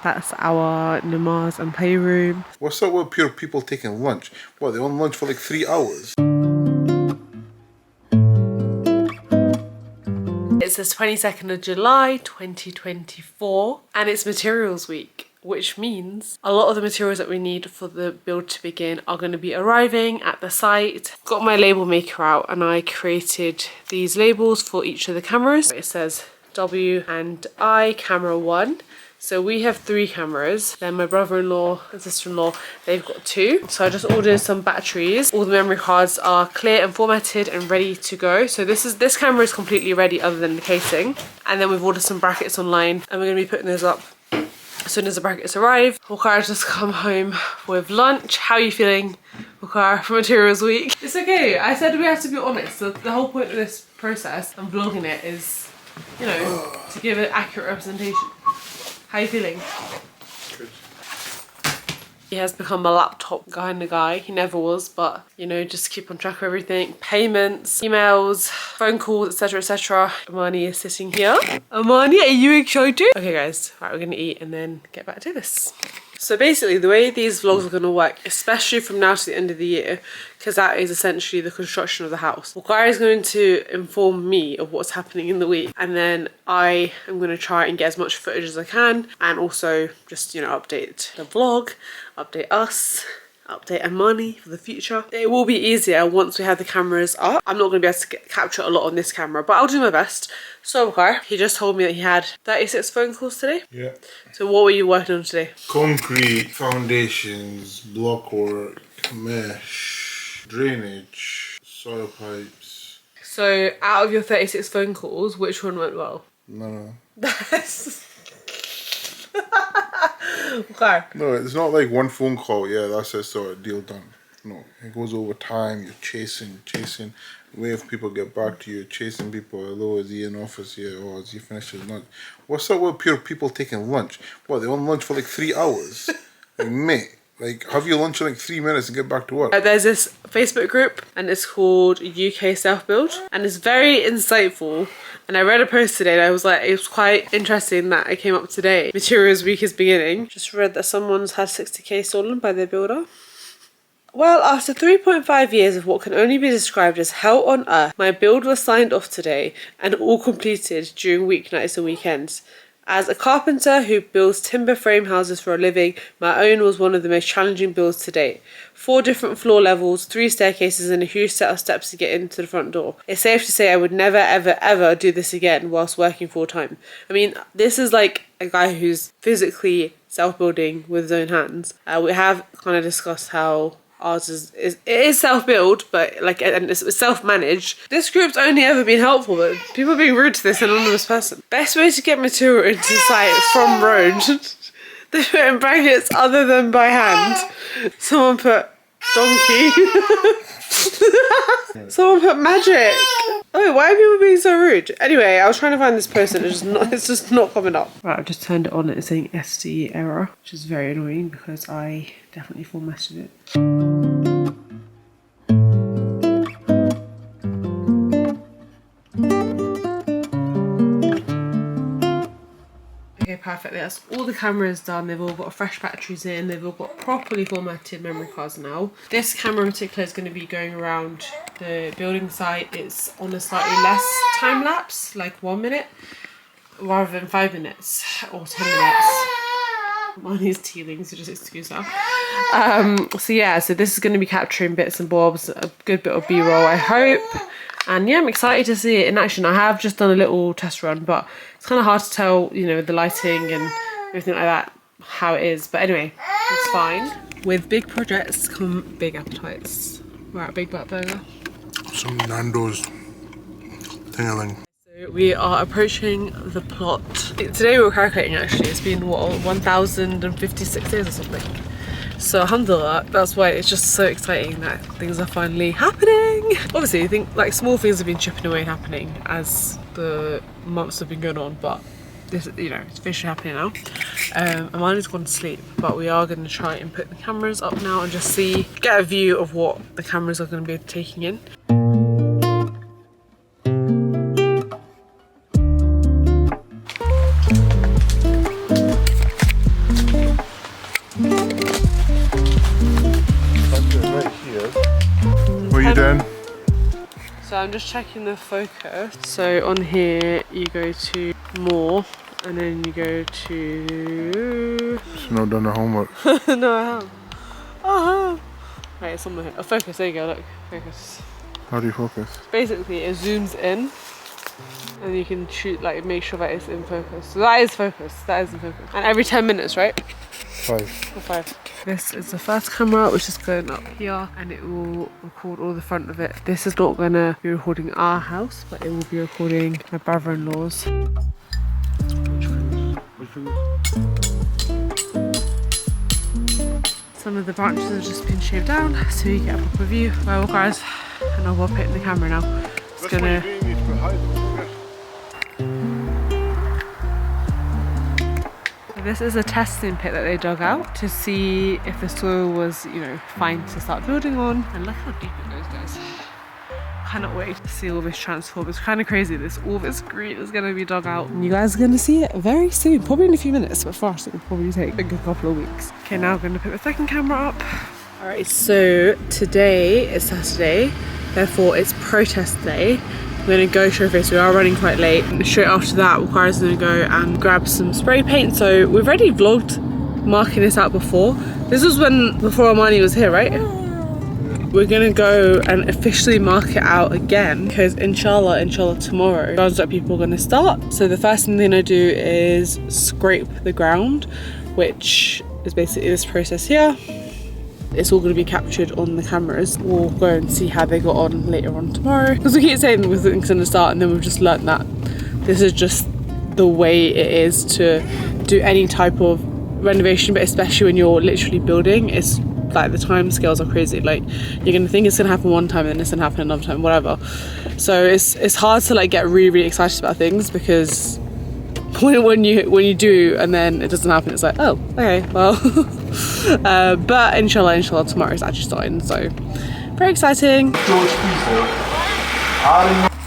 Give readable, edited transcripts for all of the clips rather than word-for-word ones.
That's our namaz and playroom. What's up with pure people taking lunch? What, they on lunch for like 3 hours? It's the 22nd of July 2024 and it's materials week, which means a lot of the materials that we need for the build to begin are going to be arriving at the site. Got my label maker out and I created these labels for each of the cameras. It says W and I camera 1. So we have 3 cameras, then my brother-in-law and sister-in-law, they've got 2. So I just ordered some batteries. All the memory cards are clear and formatted and ready to go. So this camera is completely ready other than the casing. And then we've ordered some brackets online and we're gonna be putting those up as soon as the brackets arrive. Waqar's just come home with lunch. How are you feeling, Waqar, for materials week? It's okay, I said we have to be honest. The whole point of this process and vlogging it is, you know, to give an accurate representation. How are you feeling? Good. He has become a laptop kind of guy. He never was, but you know, just keep on track of everything. Payments, emails, phone calls, etc, etc. Amani is sitting here. Amani, are you excited? Okay guys, right, we're gonna eat and then get back to this. So basically the way these vlogs are going to work, especially from now to the end of the year, because that is essentially the construction of the house. Waqar is going to inform me of what's happening in the week, and then I am going to try and get as much footage as I can, and also just, you know, update the vlog, update us, update Amani for the future. It will be easier once we have the cameras up. I'm not going to be able to capture a lot on this camera, but I'll do my best. So Waqar, he just told me that he had 36 phone calls today. Yeah. So what were you working on today? Concrete, foundations, block work, mesh, drainage, soil pipes. So out of your 36 phone calls, which one went well? No. That's... Okay. No, it's not like one phone call, yeah, that's it, so deal done. No, it goes over time, you're chasing. Wait if people get back to you, chasing people. Hello, is he in office here? Or is he finished his lunch? What's up with pure people taking lunch? What, they on lunch for like 3 hours? Like, mate, like, have your lunch in like 3 minutes and get back to work. There's this Facebook group and it's called UK Self Build and it's very insightful. And I read a post today and I was like, it was quite interesting that it came up today. Materials week is beginning. Just read that someone's had 60k stolen by their builder. Well, after 3.5 years of what can only be described as hell on earth, my build was signed off today and all completed during weeknights and weekends. As a carpenter who builds timber frame houses for a living, my own was one of the most challenging builds to date. 4 different floor levels, 3 staircases and a huge set of steps to get into the front door. It's safe to say I would never ever ever do this again whilst working full time. I mean, this is like a guy who's physically self-building with his own hands. We have kind of discussed how ours is self-build, but like, and it's self-managed. This group's only ever been helpful, but people are being rude to this anonymous person. Best way to get material into the site from road. They put in brackets other than by hand. Someone put donkey. Someone put magic. Oh, why are people being so rude? Anyway, I was trying to find this post and it's just not coming up. Right, I've just turned it on and it's saying SD error, which is very annoying because I definitely formatted it. Okay, perfect. That's all the cameras done. They've all got fresh batteries in. They've all got properly formatted memory cards now. This camera in particular is going to be going around the building site. It's on a slightly less time lapse, like 1 minute, rather than 5 minutes or 10 minutes. Money's teething, so just excuse her. So yeah, so this is going to be capturing bits and bobs, a good bit of B-roll, I hope. And yeah, I'm excited to see it in action. I have just done a little test run, but it's kind of hard to tell, you know, with the lighting and everything like that, how it is. But anyway, it's fine. With big projects come big appetites. We're at Big Black Burger. Some Nando's ting-a-ling. So we are approaching the plot. Today we were calculating actually. It's been, what, 1,056 days or something. So alhamdulillah, that's why it's just so exciting that things are finally happening. Obviously I think like small things have been chipping away and happening as the months have been going on, but this, you know, it's officially happening now. Amani's gone to sleep, but we are going to try and put the cameras up now and just get a view of what the cameras are going to be taking in. I'm just checking the focus. So on here you go to more and then you go to... She's not done the homework. No, I have. Oh, right, it's on my head. Oh, focus, there you go, look, focus. How do you focus? Basically, it zooms in and you can shoot, like, make sure that it's in focus. So that is focus, that is in focus. And every 10 minutes, right? 5. Or 5. This is the first camera, which is going up here, and it will record all the front of it. This is not gonna be recording our house, but it will be recording my brother-in-law's. Some of the branches have just been shaved down, so you get a proper view. Well, guys, and I'll put it in the camera now. It's gonna. This is a testing pit that they dug out to see if the soil was, you know, fine to start building on. And look how deep it goes, guys. Cannot wait to see all this transform. It's kind of crazy. All this green is going to be dug out. And you guys are going to see it very soon, probably in a few minutes, but for us it will probably take a good couple of weeks. Okay, now I'm going to put the second camera up. Alright, so today is Saturday, therefore it's protest day. We're going to go showface. We are running quite late. And straight after that, Wakara's going to go and grab some spray paint. So we've already vlogged marking this out before. This was before Armani was here, right? We're going to go and officially mark it out again because inshallah tomorrow, grounds that people are going to start. So the first thing they're going to do is scrape the ground, which is basically this process here. It's all going to be captured on the cameras. We'll go and see how they got on later on tomorrow. Because we keep saying we're going to start, and then we've just learnt that this is just the way it is to do any type of renovation, but especially when you're literally building. It's like the time scales are crazy. Like, you're going to think it's going to happen one time and then it's going to happen another time, whatever. So it's hard to like get really excited about things, because when you do and then it doesn't happen, it's like, oh, okay, well. But inshallah tomorrow is actually starting, so very exciting.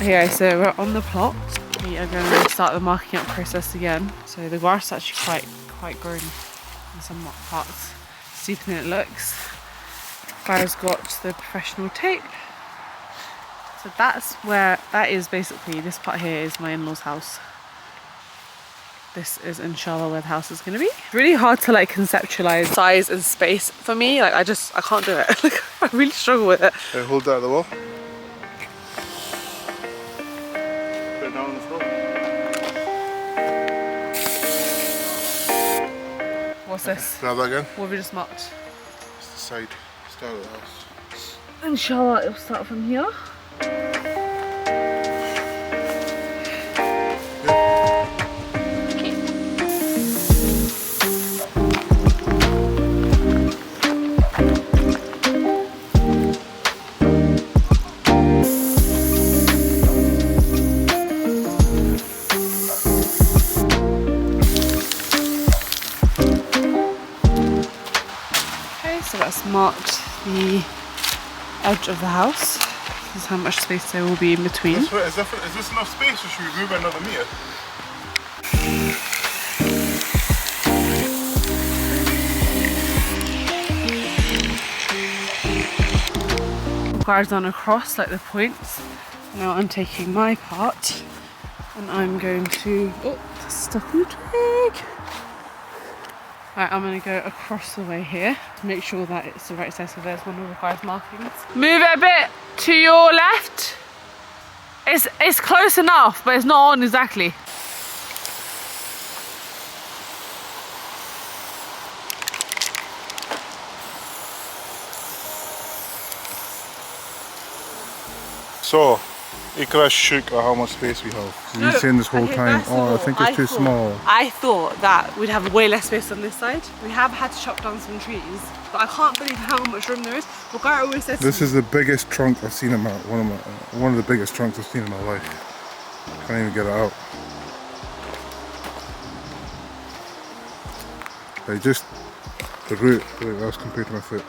Okay, so we're on the plot. We are going to start the marking up process again. So the grass is actually quite grown in some parts. Deeper than it looks. Guys got the professional tape. So that is basically, this part here is my in-laws' house. This is inshallah where the house is going to be. It's really hard to like conceptualize size and space for me. Like I can't do it. Like, I really struggle with it. Okay, hold that at the wall. Put it down on the floor. What's this? Grab that again. What have we just marked? It's the side. Start of the house. Inshallah it'll start from here. So that's marked the edge of the house. This is how much space there will be in between. Is this enough space, or should we move another meter? Guards on across like the points. Now I'm taking my part and I'm going to, oh, stuck in a twig. Right, I'm going to go across the way here to make sure that it's the right size. So there's one of the 5 markings. Move it a bit to your left. It's close enough, but it's not on exactly. So, Ikra shook at how much space we have. We've been saying this whole time, oh, I think it's too small. I thought that we'd have way less space on this side. We have had to chop down some trees, but I can't believe how much room there is. Bukar always says this is the biggest trunk I've seen in my, one of the biggest trunks I've seen in my life. Can't even get it out. Like just the root, as compared to my foot.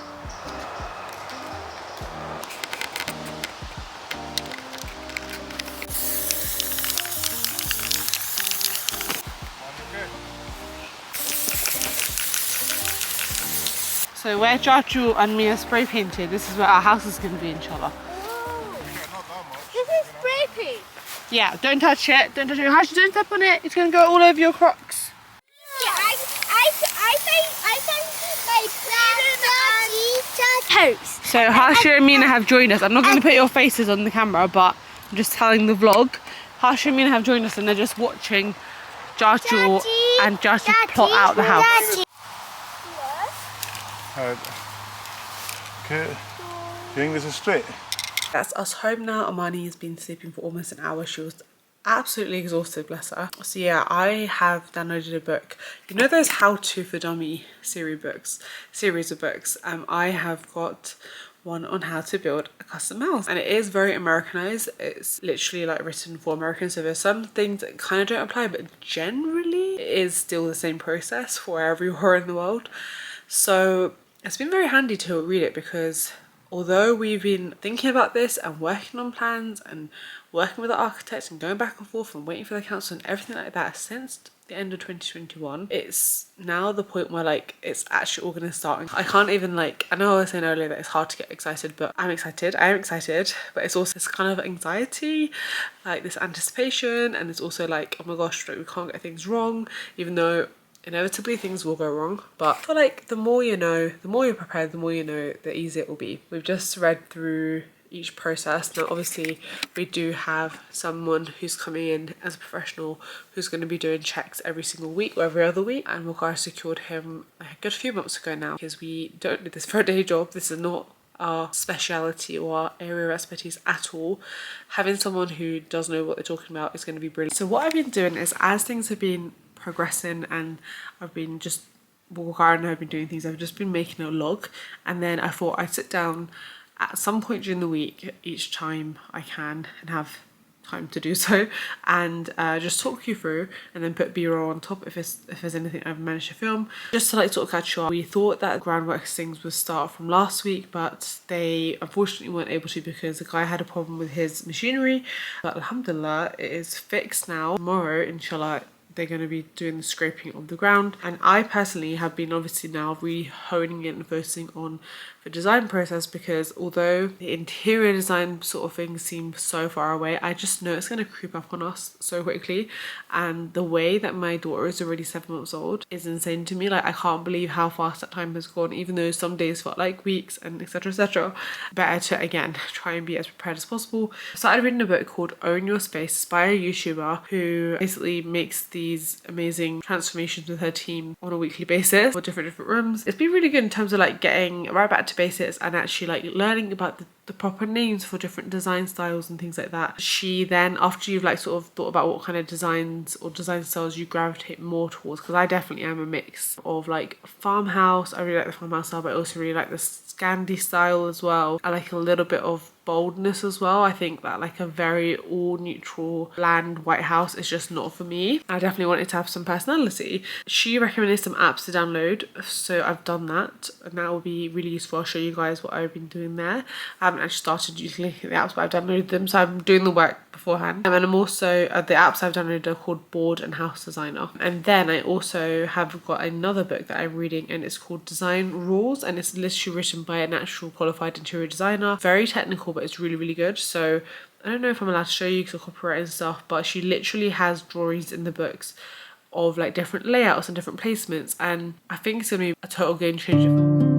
So where Chachu and me are spray painted, this is where our house is going to be, inshallah. Yeah, not that much. Yeah, don't touch it. Don't touch it. Hush, don't step on it. It's going to go all over your Crocs. Yeah, I think my toast. So Harsha and Mina have joined us. I'm not going to put your faces on the camera, but I'm just telling the vlog. Harsha and Mina have joined us and they're just watching Jaju and Jaju plot out the house. Okay, do you think this is straight? That's us home now. Amani has been sleeping for almost an hour. She was absolutely exhausted, bless her. So yeah, I have downloaded a book. You know those How To for Dummy series of books? I have got one on how to build a custom house, and it is very Americanized. It's literally like written for Americans, so there's some things that kind of don't apply, but generally it is still the same process for everywhere in the world. So it's been very handy to read it, because although we've been thinking about this and working on plans and working with the architects and going back and forth and waiting for the council and everything like that since the end of 2021, it's now the point where like it's actually all going to start. I can't even like, I know I was saying earlier that it's hard to get excited, but I'm excited. I am excited, but it's also this kind of anxiety, like this anticipation, and it's also like, oh my gosh, like, we can't get things wrong, even though inevitably things will go wrong. But I feel like the more you know, the more you're prepared, the more you know, the easier it will be. We've just read through each process. Now obviously we do have someone who's coming in as a professional who's going to be doing checks every single week or every other week, and we secured him a good few months ago now, because we don't do this for a day job. This is not our speciality or our area of expertise at all. Having someone who does know what they're talking about is going to be brilliant. So what I've been doing is, as things have been progressing and I've been just walking, I've been doing things, I've just been making a log, and then I thought I'd sit down at some point during the week each time I can and have time to do so, and just talk you through, and then put B-roll on top if there's anything I've managed to film, just to like sort of catch you up. We thought that groundworks things would start from last week, but they unfortunately weren't able to because the guy had a problem with his machinery. But Alhamdulillah, it is fixed now. Tomorrow, inshallah, they're going to be doing the scraping of the ground, and I personally have been obviously now honing it and focusing on the design process, because although the interior design sort of things seem so far away, I just know it's going to creep up on us so quickly. And the way that my daughter is already 7 months old is insane to me. Like, I can't believe how fast that time has gone, even though some days felt like weeks, and etc etc. Better to again try and be as prepared as possible. I started reading a book called Own Your Space by a YouTuber who basically makes these amazing transformations with her team on a weekly basis for different rooms. It's been really good in terms of like getting right back to basics and actually like learning about the proper names for different design styles and things like that. She then, after you've like sort of thought about what kind of designs or design styles you gravitate more towards, because I definitely am a mix of like farmhouse, I really like the farmhouse style, but I also really like the Scandi style as well. I like a little bit of boldness as well. I think that like a very all neutral bland white house is just not for me. I definitely wanted to have some personality. She recommended some apps to download, so I've done that, and that will be really useful. I'll show you guys what I've been doing there. I haven't actually started using the apps, but I've downloaded them, so I'm doing the work beforehand. And then I'm also the apps I've downloaded are called Board and House Designer. And then I also have got another book that I'm reading, and it's called Design Rules, and it's literally written by an actual qualified interior designer. Very technical, but it's really, really good. So I don't know if I'm allowed to show you because of copyright and stuff, but she literally has drawings in the books of like different layouts and different placements, and I think it's gonna be a total game changer.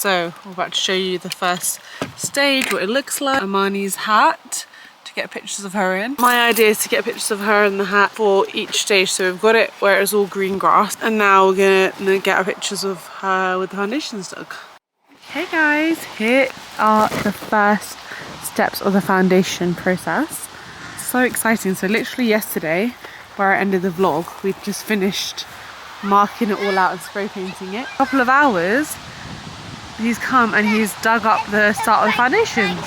So we're about to show you the first stage, what it looks like. Amani's hat to get pictures of her in. My idea is to get pictures of her in the hat for each stage. So we've got it where it's all green grass, and now we're gonna get our pictures of her with the foundation stuck. Hey guys, here are the first steps of the foundation process. So exciting. So literally yesterday, where I ended the vlog, we just finished marking it all out and spray painting it. A couple of hours, he's come and he's dug up the start of the foundations.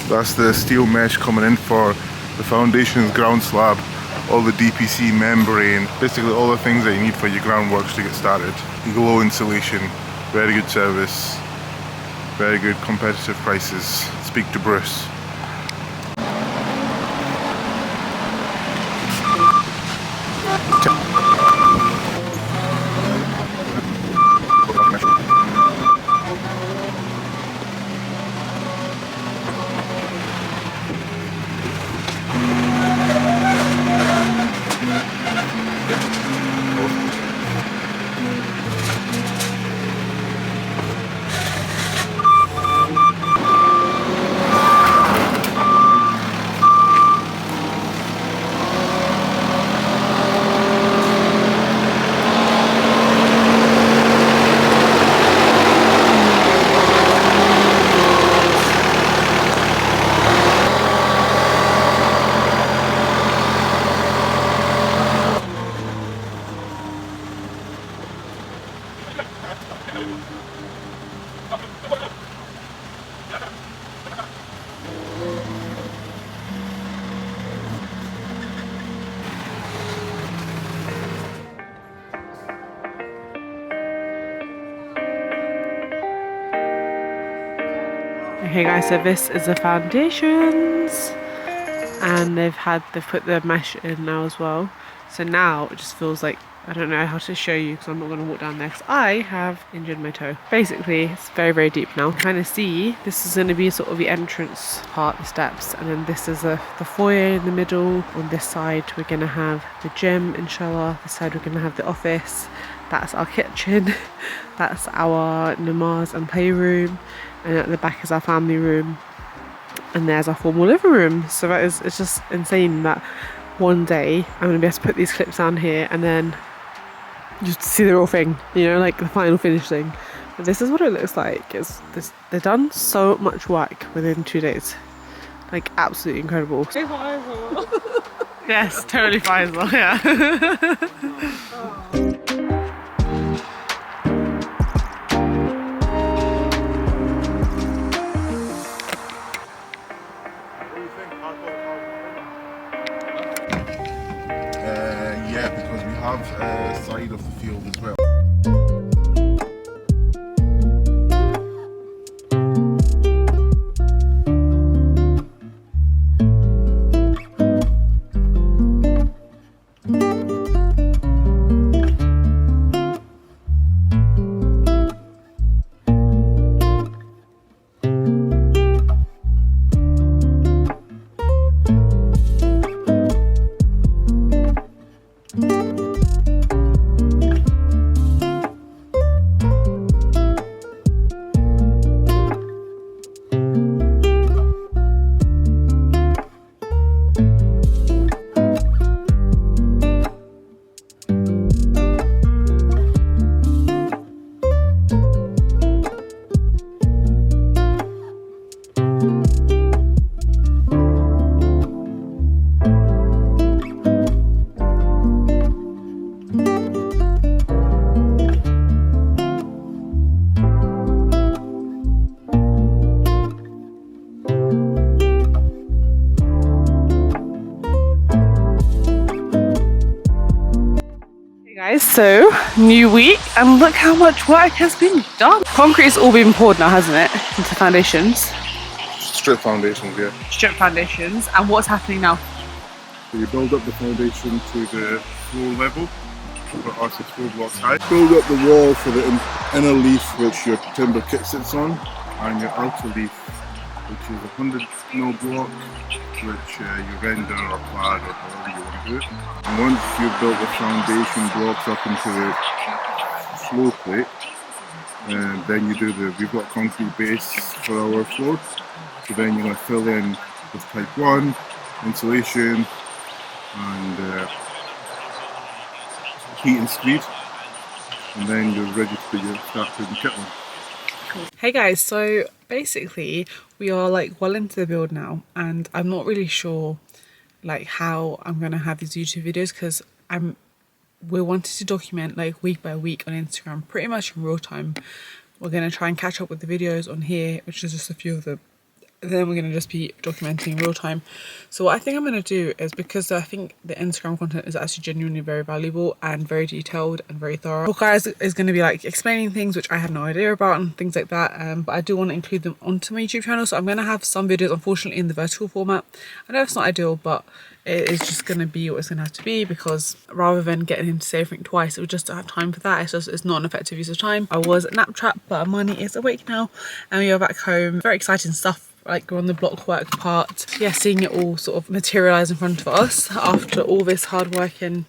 That's the steel mesh coming in for the foundation's ground slab, all the DPC membrane, basically all the things that you need for your groundworks to get started. Glow insulation, very good service, very good competitive prices. Speak to Bruce. Okay guys, so this is the foundations and they've put the mesh in now as well. So now it just feels like, I don't know how to show you because I'm not going to walk down there because I have injured my toe. Basically, it's very, very deep now. Kind of see, this is going to be sort of the entrance part, the steps, and then this is the foyer in the middle. On this side, we're going to have the gym, inshallah. This side, we're going to have the office. That's our kitchen. That's our namaz and playroom. And at the back is our family room. And there's our formal living room. So it's just insane that one day I'm going to be able to put these clips down here and then just see the real thing, you know, like the final finished thing. But this is what it looks like. They've done so much work within 2 days. Like, absolutely incredible. Yes, totally Faisal, yeah. Yeah, because we have a side of the field as well. So, new week, and look how much work has been done. Concrete's all been poured now, hasn't it? Into foundations. Strip foundations, yeah. Strip foundations. And what's happening now? So you build up the foundation to the floor level, over our 6 floor blocks high. Build up the wall for the inner leaf, which your timber kit sits on, and your outer leaf, which is a 100mm block, which you render or clad or however you want to do it. And once you've built the foundation blocks up into the floor plate, then you do we've got concrete base for our floor, so then you're going to fill in with type 1, insulation, and heat and screed. and then you'll register your start to get one. Hey guys, so basically we are like well into the build now, and I'm not really sure like how I'm gonna have these YouTube videos because we're wanting to document like week by week on Instagram, pretty much in real time. We're gonna try and catch up with the videos on here, which is just a few of them. Then we're going to just be documenting in real time. So what I think I'm going to do is, because I think the Instagram content is actually genuinely very valuable and very detailed and very thorough, guys is going to be like explaining things which I have no idea about and things like that, but I do want to include them onto my YouTube channel. So I'm going to have some videos unfortunately in the vertical format. I know it's not ideal, but it is just going to be what it's going to have to be, because rather than getting him to say everything twice, it was just to have time for that. It's not an effective use of time. I was nap trap, but Amani is awake now and we are back home. Very exciting stuff. Like we're on the block work part. Yeah, seeing it all sort of materialise in front of us after all this hard work and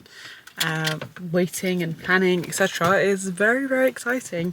waiting and planning, etc. is very, very exciting.